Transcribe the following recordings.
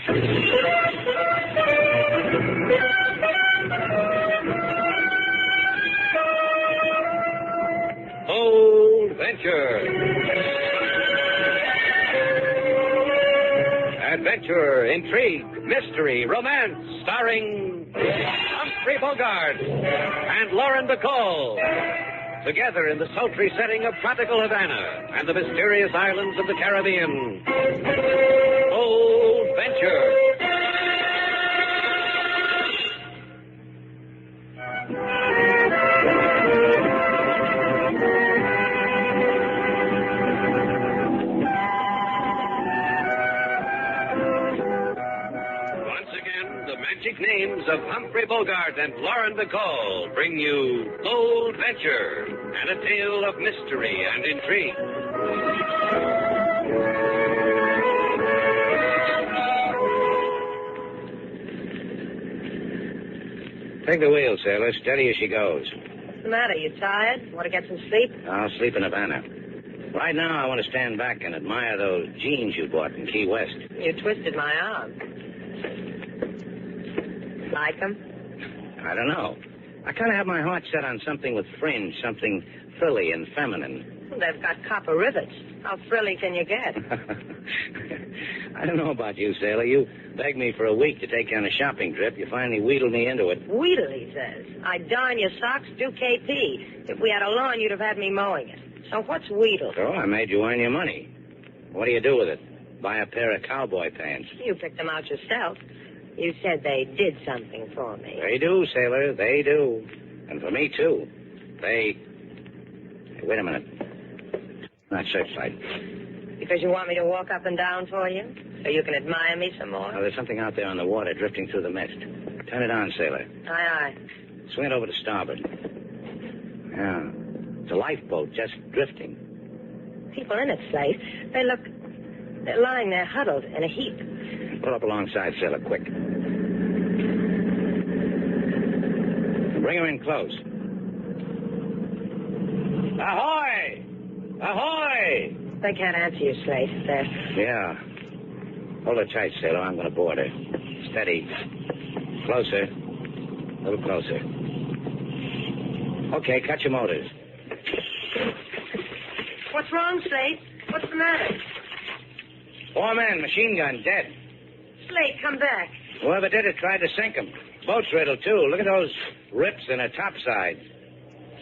Bold Venture. Adventure, intrigue, mystery, romance, starring Humphrey Bogart and Lauren Bacall. Together in the sultry setting of tropical Havana and the mysterious islands of the Caribbean. Bold Venture. Names of Humphrey Bogart and Lauren Bacall bring you Bold Venture and a tale of mystery and intrigue. Take the wheel, sailor. Steady as she goes. What's the matter? You tired? Want to get some sleep? I'll sleep in Havana. Right now, I want to stand back and admire those jeans you bought in Key West. You twisted my arm. Like them? I don't know. I kind of have my heart set on something with fringe, something frilly and feminine. Well, they've got copper rivets. How frilly can you get? I don't know about you, sailor. You begged me for a week to take you on a shopping trip. You finally wheedled me into it. Wheedle, he says. I'd darn your socks, do KP. If we had a lawn, you'd have had me mowing it. So what's wheedle? So I made you earn your money. What do you do with it? Buy a pair of cowboy pants. You picked them out yourself. You said they did something for me. They do, sailor. They do. And for me, too. Hey, wait a minute. Not searchlight. Because you want me to walk up and down for you? So you can admire me some more? Oh, there's something out there on the water drifting through the mist. Turn it on, sailor. Aye, aye. Swing it over to starboard. Yeah. It's a lifeboat just drifting. People in it, Slate. They're lying there huddled in a heap. Pull up alongside, sailor, quick. Bring her in close. Ahoy! Ahoy! They can't answer you, Slate. Yeah. Hold her tight, sailor. I'm going to board her. Steady. Closer. A little closer. Okay, cut your motors. What's wrong, Slate? What's the matter? 4 men, machine gun, dead. Slate, come back. Whoever did it tried to sink them. Boat's riddled, too. Look at those rips in her topside.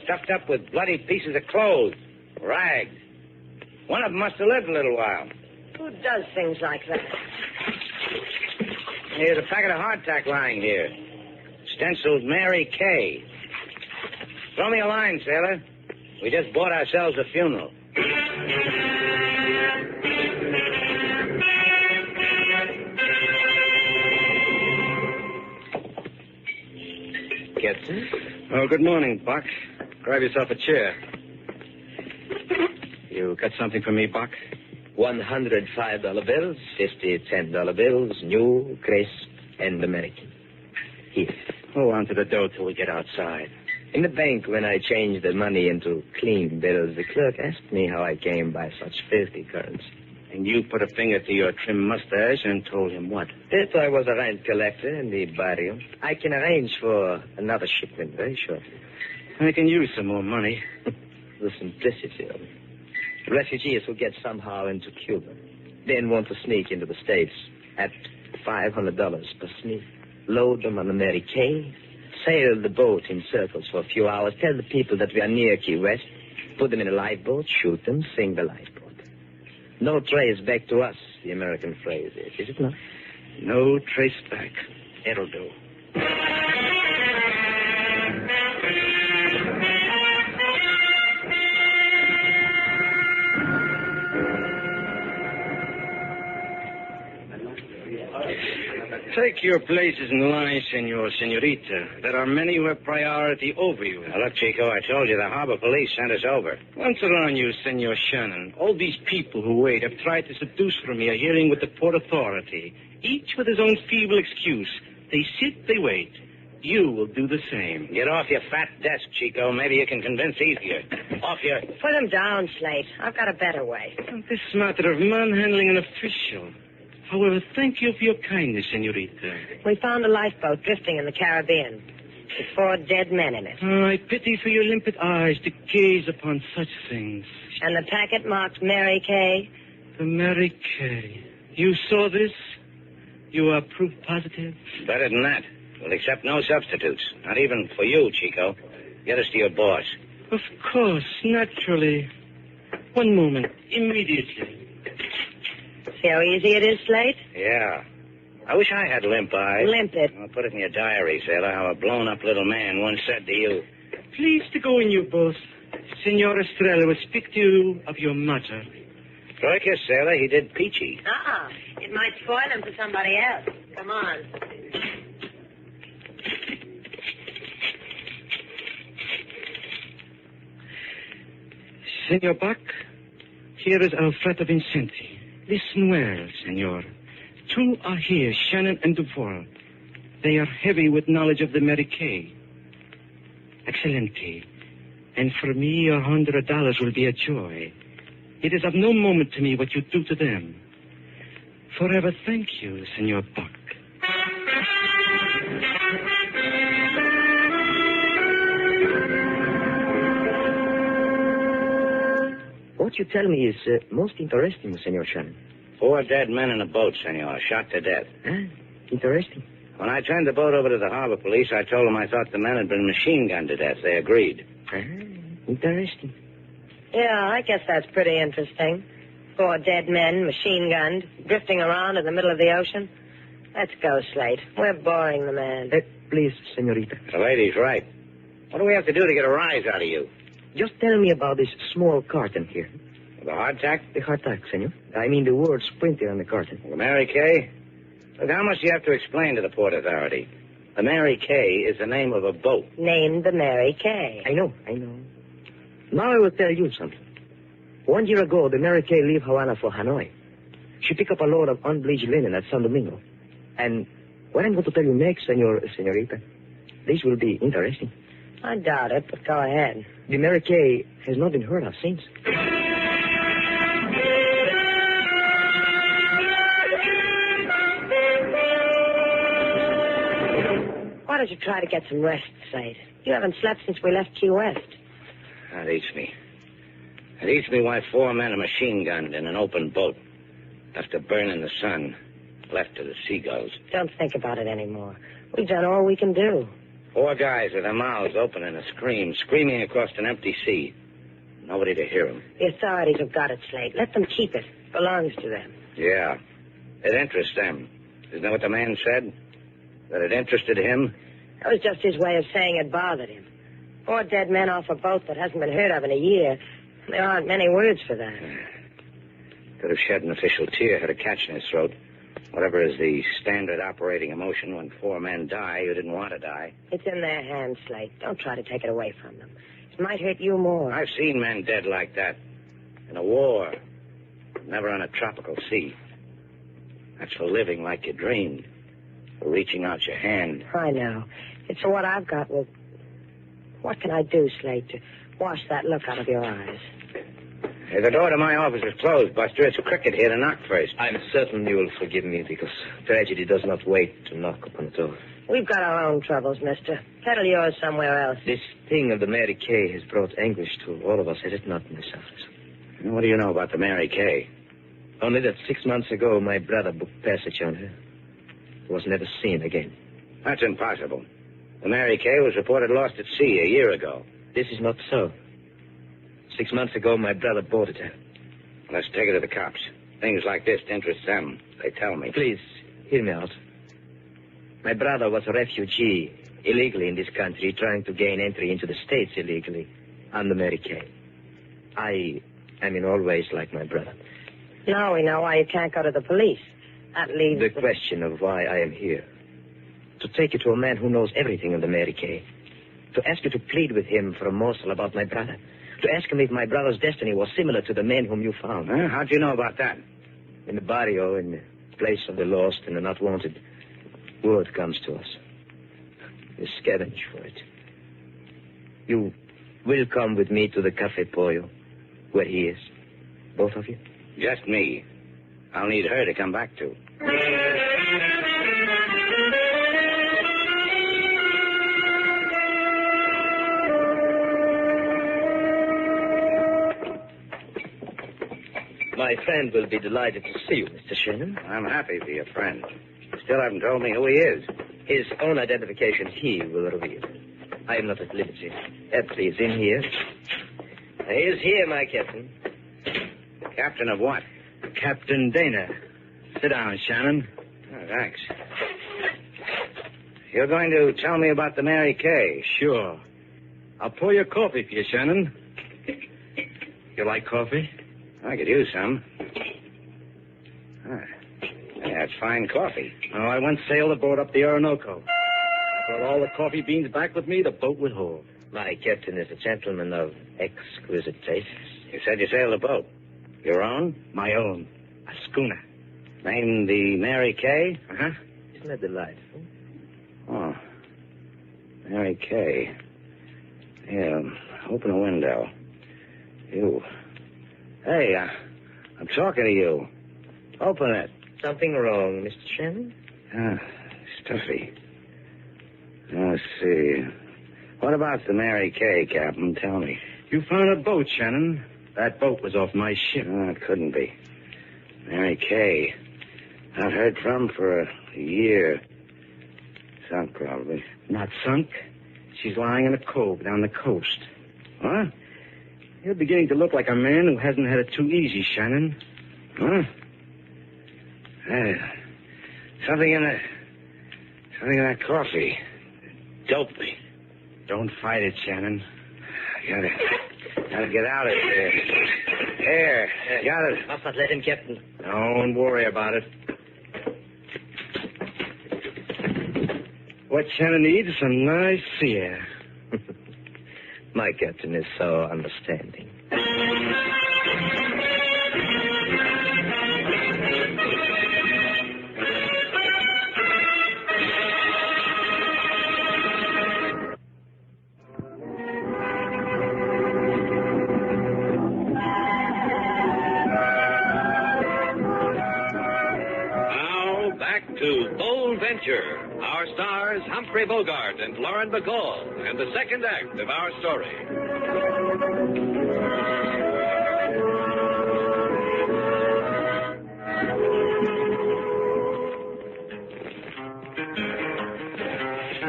Stuffed up with bloody pieces of clothes. Rags. One of them must have lived a little while. Who does things like that? Here's a packet of hardtack lying here. Stenciled Mary Kay. Throw me a line, sailor. We just bought ourselves a funeral. Captain? Oh, good morning, Buck. Grab yourself a chair. You got something for me, Buck? $105 bills, 50 $10 bills, new, crisp, and American. Here. Hold on to the dough till we get outside. In the bank, when I changed the money into clean bills, the clerk asked me how I came by such filthy currency. And you put a finger to your trim mustache and told him what? That I was a rent collector in the barrio. I can arrange for another shipment very shortly. I can use some more money. The simplicity of it. Refugees who get somehow into Cuba, then want to sneak into the States at $500 per sneak. Load them on the Mary Kay, sail the boat in circles for a few hours, tell the people that we are near Key West, put them in a lifeboat, shoot them, sink the lifeboat. No trace back to us, the American phrase is it not? No trace back. It'll do. Take your places in line, senorita. There are many who have priority over you. Now, look, Chico, I told you the harbor police sent us over. Once around you, Senor Shannon, all these people who wait have tried to seduce from me a hearing with the Port Authority, each with his own feeble excuse. They sit, they wait. You will do the same. Get off your fat desk, Chico. Maybe you can convince easier. Off your... Put him down, Slate. I've got a better way. This matter of manhandling an official. However, thank you for your kindness, senorita. We found a lifeboat drifting in the Caribbean with 4 dead men in it. Oh, I pity for your limpid eyes to gaze upon such things. And the packet marked Mary Kay. The Mary Kay. You saw this? You are proof positive? Better than that. We'll accept no substitutes. Not even for you, Chico. Get us to your boss. Of course, naturally. One moment, immediately. See how easy it is, Slate? Yeah. I wish I had limp eyes. Limp it. I'll put it in your diary, sailor, how a blown-up little man once said to you. Please to go in, you both. Senor Estrella will speak to you of your mother. Troika, sailor, he did peachy. It might spoil him for somebody else. Come on. Senor Buck, here is Alfredo Vincenti. Listen well, senor. 2 are here, Shannon and Duval. They are heavy with knowledge of the Mary Kay. Excelente. And for me, $100 will be a joy. It is of no moment to me what you do to them. Forever thank you, Senor Buck. What you tell me is most interesting, Senor Shannon. 4 dead men in a boat, senor, shot to death. Interesting. When I turned the boat over to the harbor police, I told them I thought the men had been machine gunned to death. They agreed. Interesting. Yeah, I guess that's pretty interesting. 4 dead men, machine-gunned, drifting around in the middle of the ocean. Let's go, Slate. We're boring the man. Please, senorita. The lady's right. What do we have to do to get a rise out of you? Just tell me about this small carton here. The hardtack? The hardtack, senor. I mean the words printed on the carton. The Mary Kay? Look, how much do you have to explain to the Port Authority? The Mary Kay is the name of a boat. Named the Mary Kay. I know. Now I will tell you something. 1 year ago, the Mary Kay left Havana for Hanoi. She picked up a load of unbleached linen at San Domingo. And what I'm going to tell you next, senorita, this will be interesting. I doubt it, but go ahead. The Mary Kay has not been heard of since. Why don't you try to get some rest, Slade? You haven't slept since we left Key West. That eats me. It eats me why 4 men are machine-gunned in an open boat. Left to burn in the sun. Left to the seagulls. Don't think about it anymore. We've done all we can do. 4 guys with their mouths open in a scream, screaming across an empty sea. Nobody to hear them. The authorities have got it, Slade. Let them keep it. It belongs to them. Yeah. It interests them. Isn't that what the man said? That it interested him? That was just his way of saying it bothered him. 4 dead men off a boat that hasn't been heard of in a year. There aren't many words for that. Could have shed an official tear, had a catch in his throat. Whatever is the standard operating emotion when 4 men die who didn't want to die. It's in their hands, Slate. Don't try to take it away from them. It might hurt you more. I've seen men dead like that. In a war. Never on a tropical sea. That's for living like you dreamed. For reaching out your hand. I know. It's what I've got. Well, what can I do, Slate, to wash that look out of your eyes? Hey, the door to my office is closed, Buster. It's Cricket here to knock first. I'm certain you will forgive me because tragedy does not wait to knock upon the door. We've got our own troubles, mister. Settle yours somewhere else. This thing of the Mary Kay has brought anguish to all of us, has it not, Miss Alphys? What do you know about the Mary Kay? Only that 6 months ago, my brother booked passage on her. He was never seen again. That's impossible. The Mary Kay was reported lost at sea a year ago. This is not so. 6 months ago, my brother boarded her. Let's take her to the cops. Things like this interest them. They tell me. Please, hear me out. My brother was a refugee, illegally in this country, trying to gain entry into the States illegally, on the Mary Kay. I am in all ways like my brother. Now we know why you can't go to the police. That leaves the question of why I am here. To take you to a man who knows everything of the Mary Kay. To ask you to plead with him for a morsel about my brother. To ask him if my brother's destiny was similar to the man whom you found. Huh? How'd you know about that? In the barrio, in the place of the lost and the not wanted, word comes to us. You scavenge for it. You will come with me to the Cafe Pollo, where he is. Both of you? Just me. I'll need her to come back to. My friend will be delighted to see you, Mr. Shannon. I'm happy to be a friend. Still haven't told me who he is. His own identification he will reveal. I am not at liberty. Please, in here. He is here, my captain. Captain of what? Captain Dana. Sit down, Shannon. Oh, thanks. You're going to tell me about the Mary Kay. Sure. I'll pour you coffee for you, Shannon. You like coffee? I could use some. Yeah, it's fine coffee. Oh, I once sailed a boat up the Orinoco. I brought all the coffee beans back with me the boat would hold. My captain is a gentleman of exquisite tastes. You said you sailed a boat. Your own? My own. A schooner. Named the Mary Kay? Uh-huh. Isn't that delightful? Oh. Mary Kay. Yeah, open a window. You. Hey, I'm talking to you. Open it. Something wrong, Mr. Shannon? Stuffy. Let's see. What about the Mary Kay, Captain? Tell me. You found a boat, Shannon. That boat was off my ship. It couldn't be. Mary Kay. Not heard from for a year. Sunk, probably. Not sunk. She's lying in a cove down the coast. What? You're beginning to look like a man who hasn't had it too easy, Shannon. Huh? Something in that coffee. Doped me. Don't fight it, Shannon. Gotta get out of here. Here, got it. Must not let him, Captain. Don't worry about it. What Shannon needs is some nice sea air. My captain is so understanding. Now, back to Bold Venture. Our stars, Humphrey Bogart and Lauren Bacall, and the second act of our story.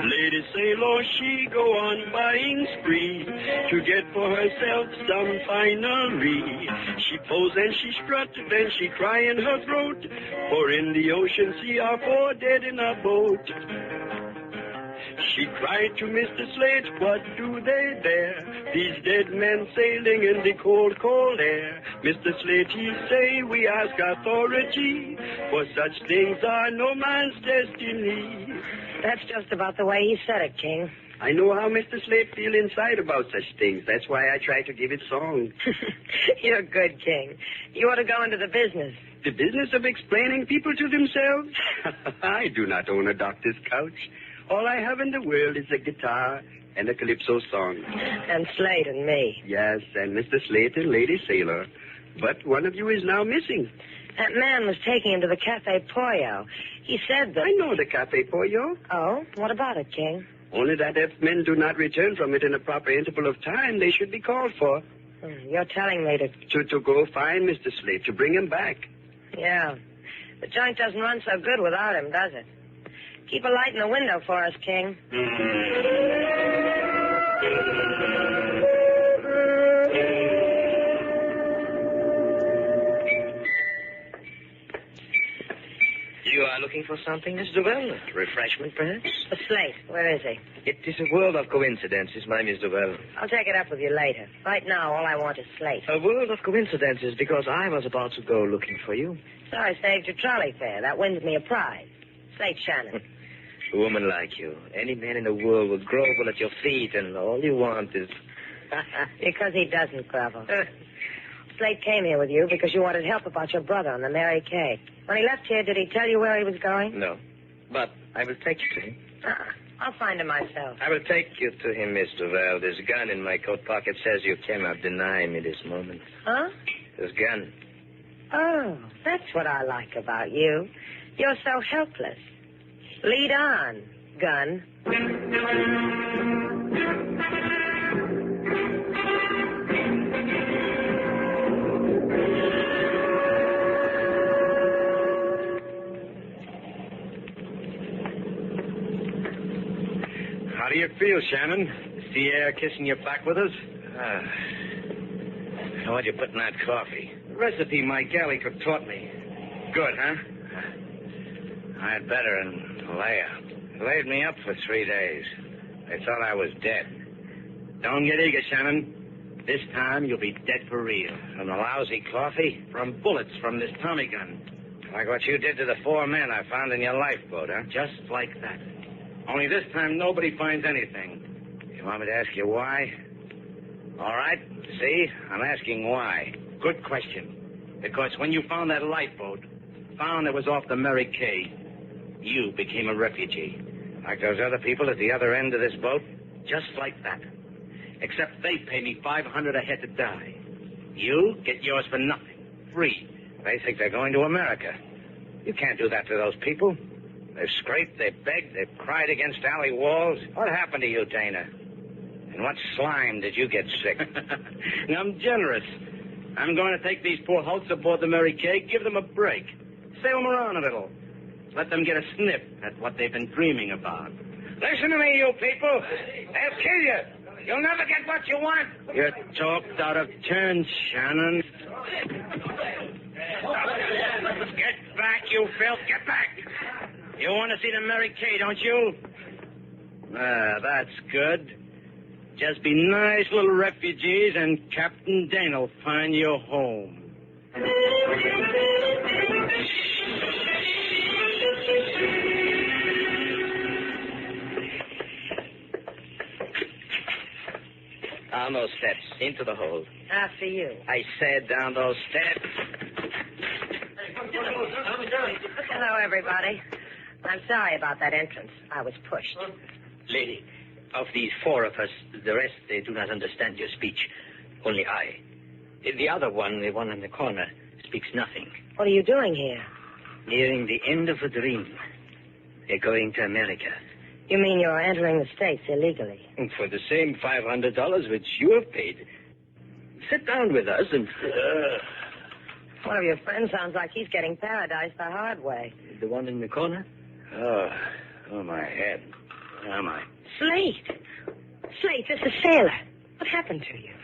Lady Sailor, she go on buying spree to get for herself some finery. She pose and she strut, then she cry in her throat, for in the ocean sea are four dead in a boat. She cried to Mr. Slate, what do they there? These dead men sailing in the cold, cold air. Mr. Slate, he say, we ask authority, for such things are no man's destiny. That's just about the way he said it, King. I know how Mr. Slate feel inside about such things. That's why I try to give it song. You're good, King. You ought to go into the business. The business of explaining people to themselves? I do not own a doctor's couch. All I have in the world is a guitar and a calypso song. And Slate and me. Yes, and Mr. Slate and Lady Sailor. But one of you is now missing. That man was taking him to the Cafe Pollo. He said that... I know the Cafe Pollo. Oh? What about it, King? Only that if men do not return from it in a proper interval of time, they should be called for. You're telling me To go find Mr. Slate, to bring him back. Yeah. The joint doesn't run so good without him, does it? Keep a light in the window for us, King. You are looking for something, Miss Duvel? Refreshment, perhaps? The Slate. Where is he? It is a world of coincidences, my Miss Duvel. I'll take it up with you later. Right now, all I want is Slate. A world of coincidences because I was about to go looking for you. So I saved your trolley fare. That wins me a prize. Slate Shannon. A woman like you. Any man in the world would grovel at your feet, and all you want is... Because he doesn't grovel. Slate came here with you because you wanted help about your brother on the Mary Kay. When he left here, did he tell you where he was going? No. But I will take you to him. I'll find him myself. I will take you to him, Miss Duvel. This gun in my coat pocket says you cannot deny me this moment. Huh? This gun. Oh, that's what I like about you. You're so helpless. Lead on, gun. How do you feel, Shannon? Is the air kissing your back with us? What'd you put in that coffee? Recipe my galley cook taught me. Good, huh? I'd better and lay. Laid me up for 3 days. They thought I was dead. Don't get eager, Shannon. This time you'll be dead for real. From the lousy coffee? From bullets from this Tommy gun. Like what you did to the 4 men I found in your lifeboat, huh? Just like that. Only this time nobody finds anything. You want me to ask you why? All right. See? I'm asking why. Good question. Because when you found that lifeboat, found it was off the Mary Kay, you became a refugee. Like those other people at the other end of this boat? Just like that. Except they pay me $500 a head to die. You get yours for nothing. Free. They think they're going to America. You can't do that to those people. They've scraped, they've begged, they've cried against alley walls. What happened to you, Dana? And what slime did you get sick? I'm generous. I'm going to take these poor hulks aboard the Mary Kay, give them a break. Sail them around a little. Let them get a sniff at what they've been dreaming about. Listen to me, you people. They'll kill you. You'll never get what you want. You're talked out of turn, Shannon. Get back, you filth. Get back. You want to see the Mary Kay, don't you? That's good. Just be nice little refugees, and Captain Dane will find you home. Down those steps, into the hold. After you. I said down those steps. Hello, everybody. I'm sorry about that entrance. I was pushed. Lady, of these 4 of us, the rest, they do not understand your speech. Only I. The other one, the one in the corner, speaks nothing. What are you doing here? Nearing the end of a dream. They're going to America. You mean you're entering the States illegally? For the same $500 which you have paid. Sit down with us and... One of your friends sounds like he's getting paradise the hard way. The one in the corner? Oh, my head. Where am I? Slate! Slate, this is Sailor. What happened to you?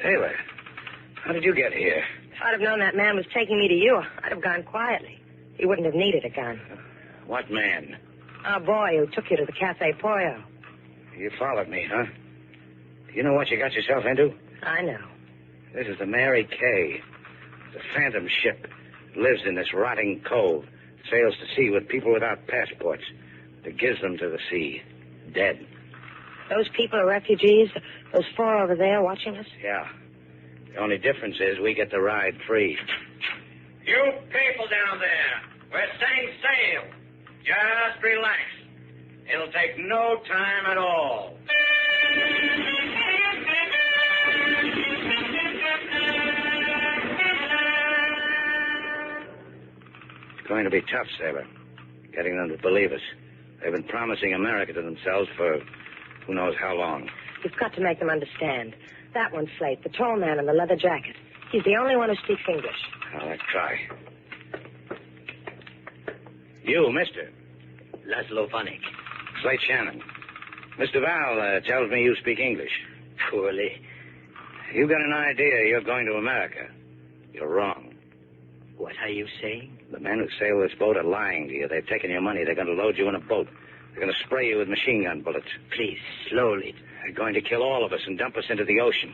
Sailor, how did you get here? If I'd have known that man was taking me to you, I'd have gone quietly. He wouldn't have needed a gun. What man? Our boy who took you to the Cafe Pollo. You followed me, huh? Do you know what you got yourself into? I know. This is the Mary Kay. It's a phantom ship. It lives in this rotting cove. Sails to sea with people without passports. It gives them to the sea. Dead. Those people are refugees? Those 4 over there watching us? Yeah. The only difference is we get to ride free. You people down there, we're setting sail. Just relax. It'll take no time at all. It's going to be tough, Sailor. Getting them to believe us. They've been promising America to themselves for who knows how long. You've got to make them understand. That one, Slate, the tall man in the leather jacket. He's the only one who speaks English. Let's try. You, mister. Laszlo Vanek. Slate Shannon. Mr. Val tells me you speak English. Poorly. You got an idea you're going to America. You're wrong. What are you saying? The men who sail this boat are lying to you. They've taken your money. They're going to load you in a boat. They're going to spray you with machine gun bullets. Please, slowly. They're going to kill all of us and dump us into the ocean.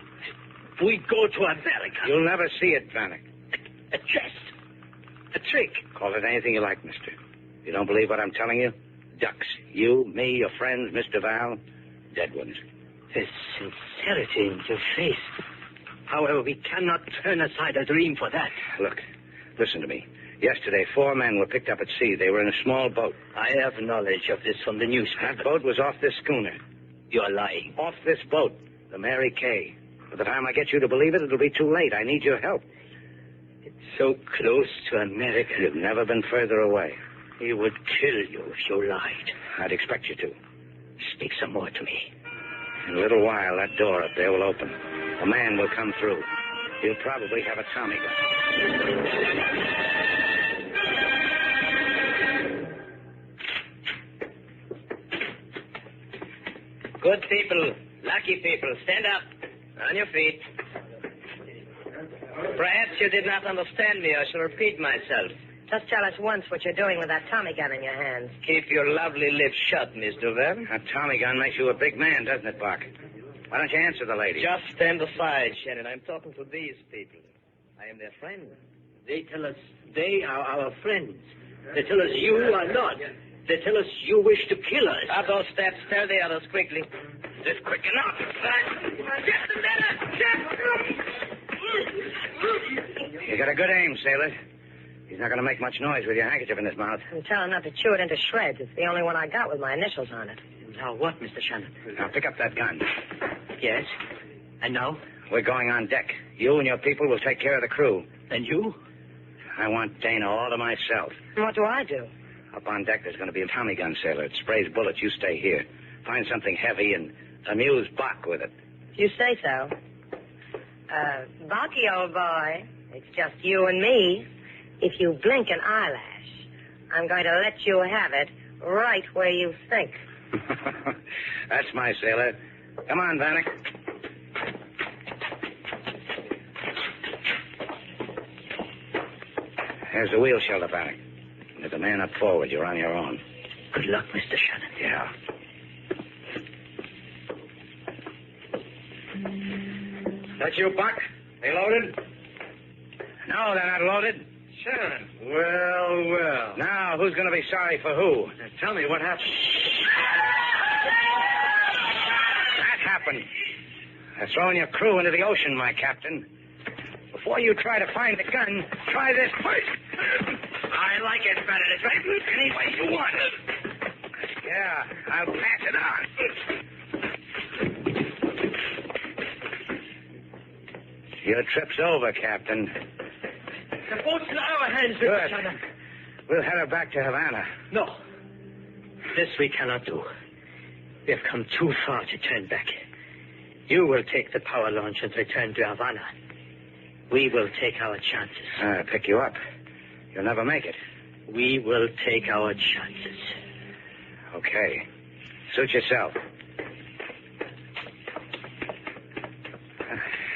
We go to America. You'll never see it, Vanek. A jest. A trick. Call it anything you like, mister. You don't believe what I'm telling you? Ducks. You, me, your friends, Mr. Val, dead ones. The sincerity in your face. However, we cannot turn aside a dream for that. Look, listen to me. Yesterday, 4 men were picked up at sea. They were in a small boat. I have knowledge of this from the newspaper. That boat was off this schooner. You're lying. Off this boat, the Mary Kay. By the time I get you to believe it, it'll be too late. I need your help. It's So close to America. You've never been further away. He would kill you if you lied. I'd expect you to. Speak some more to me. In a little while, that door up there will open. A man will come through. He'll probably have a Tommy gun. Good people, lucky people, stand up. On your feet. Perhaps you did not understand me. I shall repeat myself. Just tell us once what you're doing with that Tommy gun in your hands. Keep your lovely lips shut, Mr. Webb. That Tommy gun makes you a big man, doesn't it, Buck? Why don't you answer the lady? Just stand aside, Shannon. I'm talking to these people. I am their friend. They tell us they are our friends. They tell us you are not. They tell us you wish to kill us. Up those steps. Tell the others quickly. Just quick enough. You got a good aim, sailor. He's not going to make much noise with your handkerchief in his mouth. And tell him not to chew it into shreds. It's the only one I got with my initials on it. Now what, Mr. Shannon? Now, pick up that gun. Yes. And now? We're going on deck. You and your people will take care of the crew. And you? I want Dana all to myself. And what do I do? Up on deck, there's going to be a Tommy gun, sailor. It sprays bullets. You stay here. Find something heavy and amuse Bach with it. You say so. Bucky, old boy, it's just you and me. If you blink an eyelash, I'm going to let you have it right where you think. That's my sailor. Come on, Vanek. There's the wheel shelter, Vanek. There's a man up forward. You're on your own. Good luck, Mr. Shannon. Yeah. That you, Buck? They loaded? No, they're not loaded. Shannon. Well. Now, who's going to be sorry for who? Now, tell me what happened. That happened. They're throwing your crew into the ocean, my captain. Before you try to find the gun, try this first. I like it better this way. Any way you want it. Yeah, I'll pass it on. Your trip's over, Captain. The boat's in our hands, Mr. Good. Shannon. We'll head her back to Havana. No. This we cannot do. We have come too far to turn back. You will take the power launch and return to Havana. We will take our chances. Pick you up. You'll never make it. We will take our chances. Okay. Suit yourself.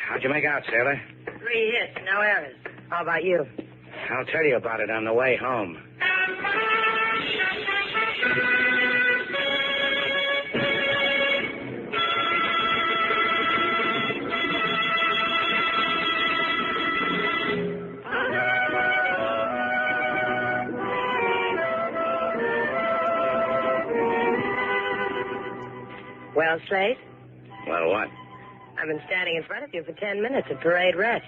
How'd you make out, sailor? 3 hits, no errors. How about you? I'll tell you about it on the way home. Well, Slate, Well, what? I've been standing in front of you for 10 minutes at parade rest.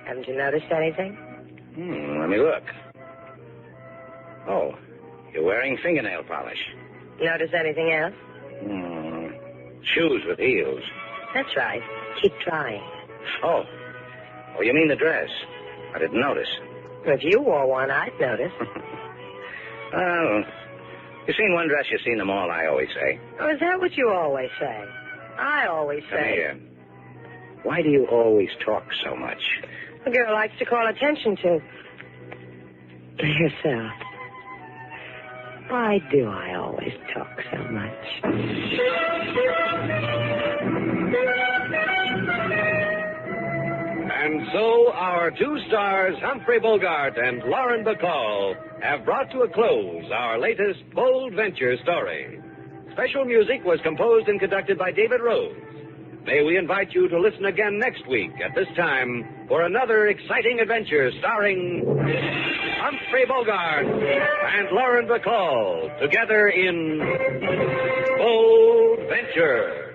Haven't you noticed anything? Let me look. Oh, you're wearing fingernail polish. Notice anything else? Shoes with heels. That's right. Keep trying. Oh, you mean the dress? I didn't notice. If you wore one, I'd notice. Oh, you've seen one dress, you've seen them all, I always say. Oh, is that what you always say? I always Come say. here. Why do you always talk so much? A girl likes to call attention to herself. Why do I always talk so much? And so our 2 stars, Humphrey Bogart and Lauren Bacall, have brought to a close our latest bold venture story. Special music was composed and conducted by David Rose. May we invite you to listen again next week at this time for another exciting adventure starring Humphrey Bogart and Lauren Bacall together in Bold Venture.